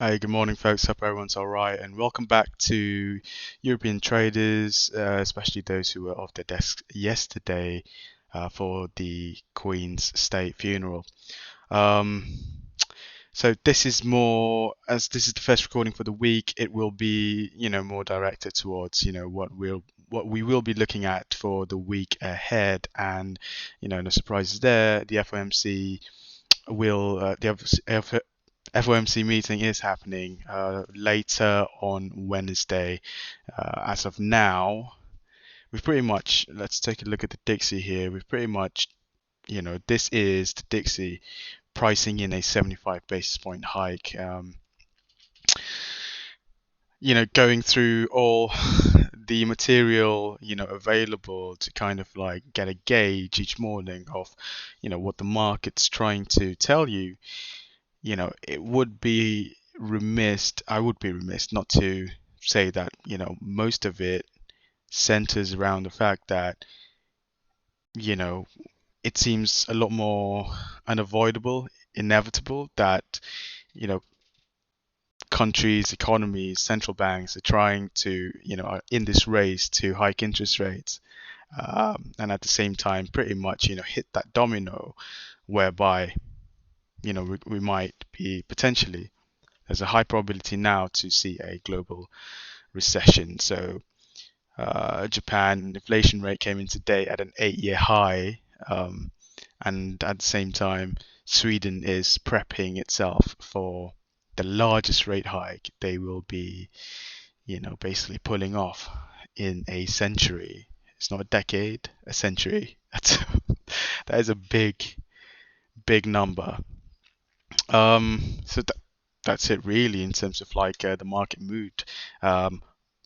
Hey, good morning, folks. Hope everyone's all right, and welcome back to European traders, especially those who were off their desks yesterday for the Queen's state funeral. Um, so this is more, as this is the first recording for the week, it will be, more directed towards, what we will be looking at for the week ahead, and no surprises there. The FOMC will the FOMC meeting is happening later on Wednesday. As of now, we've pretty much, let's take a look at the Dixie here. We've pretty much, this is the Dixie pricing in a 75 basis point hike. Going through all the material, available to kind of like get a gauge each morning of, what the market's trying to tell you. It would be I would be remiss not to say that, most of it centers around the fact that, you know, it seems a lot more unavoidable, inevitable that, you know, countries, economies, central banks are trying to, are in this race to hike interest rates. And at the same time, pretty much, hit that domino whereby, we might be potentially there's a high probability now to see a global recession. So Japan inflation rate came in today at an 8-year high, and at the same time, Sweden is prepping itself for the largest rate hike they will be, basically pulling off in a century. It's not a decade, a century. That is a big number. So that's it really in terms of like the market mood. Um,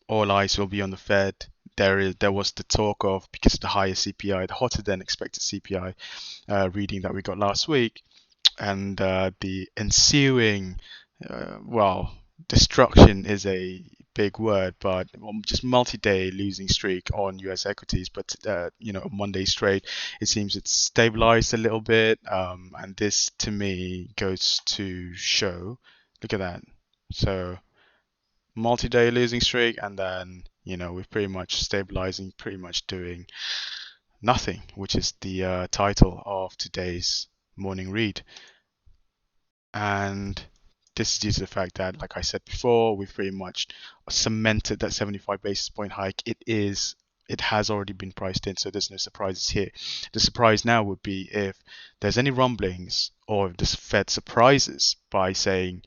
all eyes will be on the Fed. There was the talk of, because of the higher CPI, the hotter than expected CPI reading that we got last week, and the ensuing, destruction is a big word, but just multi-day losing streak on U.S. equities. But Monday straight, it seems it's stabilized a little bit, and this to me goes to show. Look at that. So multi-day losing streak, and then we're pretty much stabilizing, pretty much doing nothing, which is the title of today's morning read. And this is due to the fact that, like I said before, we've pretty much cemented that 75 basis point hike. It has already been priced in, so there's no surprises here. The surprise now would be if there's any rumblings or if the Fed surprises by saying,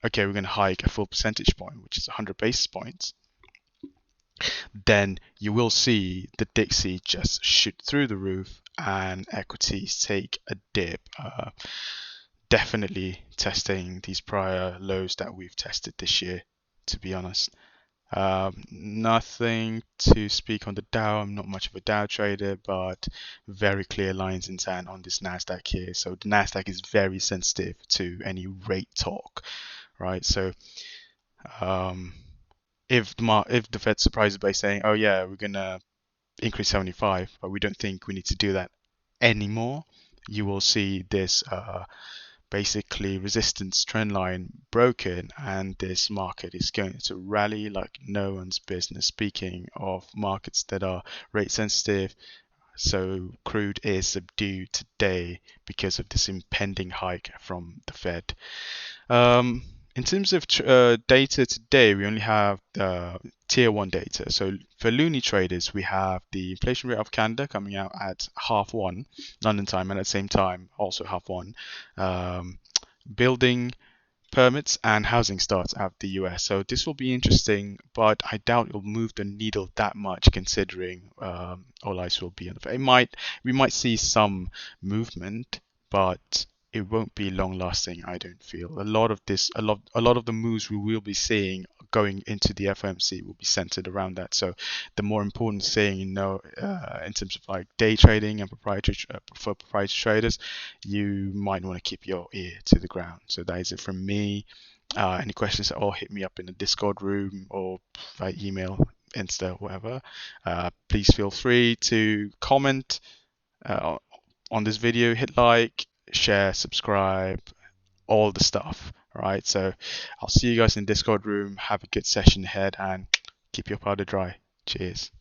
okay, we're going to hike a full percentage point, which is 100 basis points, then you will see the Dixie just shoot through the roof and equities take a dip. Definitely testing these prior lows that we've tested this year, to be honest. Nothing to speak on the Dow. I'm not much of a Dow trader, but very clear lines in sand on this Nasdaq here. So the Nasdaq is very sensitive to any rate talk, right? So um, if the Fed surprises by saying, "Oh yeah, we're gonna increase 75, but we don't think we need to do that anymore," you will see this basically resistance trend line broken, and this market is going to rally like no one's business. Speaking of markets that are rate sensitive, so crude is subdued today because of this impending hike from the Fed. Um, in terms of data today, we only have tier one data. So for Loonie traders, we have the inflation rate of Canada coming out at half one London time, and at the same time also half one. Building permits and housing starts out of the US. So this will be interesting, but I doubt it will move the needle that much, considering all eyes will be on it. We might see some movement, but it won't be long lasting. I don't feel a lot of the moves we will be seeing going into the FOMC will be centered around that. So the more important thing, in terms of like day trading and for proprietary traders, you might want to keep your ear to the ground. So that is it from me. Any questions at all, hit me up in the Discord room or by email, Insta, whatever. Please feel free to comment on this video, hit like, share, subscribe, all the stuff. All right. So I'll see you guys in Discord room. Have a good session ahead and keep your powder dry. Cheers.